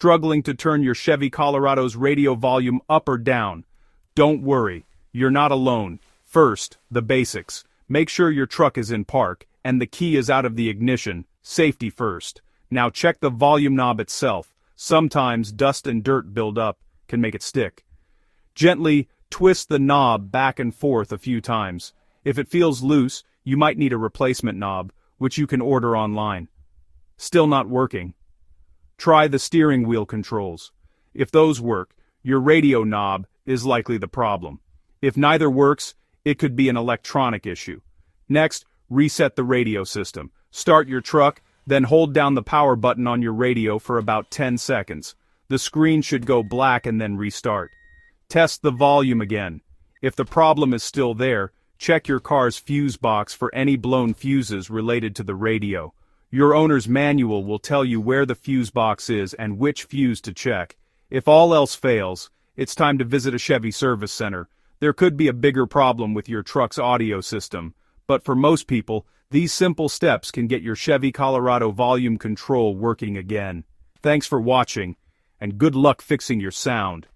struggling to turn your Chevy Colorado's radio volume up or down? Don't worry, you're not alone. First, the basics. Make sure your truck is in park, and the key is out of the ignition. Safety first. Now check the volume knob itself. Sometimes dust and dirt build up, can make it stick. Gently twist the knob back and forth a few times. If it feels loose, you might need a replacement knob, which you can order online. Still not working? Try the steering wheel controls. If those work, your radio knob is likely the problem. If neither works, it could be an electronic issue. Next, reset the radio system. Start your truck, then hold down the power button on your radio for about 10 seconds. The screen should go black and then restart. Test the volume again. If the problem is still there, check your car's fuse box for any blown fuses related to the radio. Your owner's manual will tell you where the fuse box is and which fuse to check. If all else fails, it's time to visit a Chevy service center. There could be a bigger problem with your truck's audio system, but for most people, these simple steps can get your Chevy Colorado volume control working again. Thanks for watching, and good luck fixing your sound.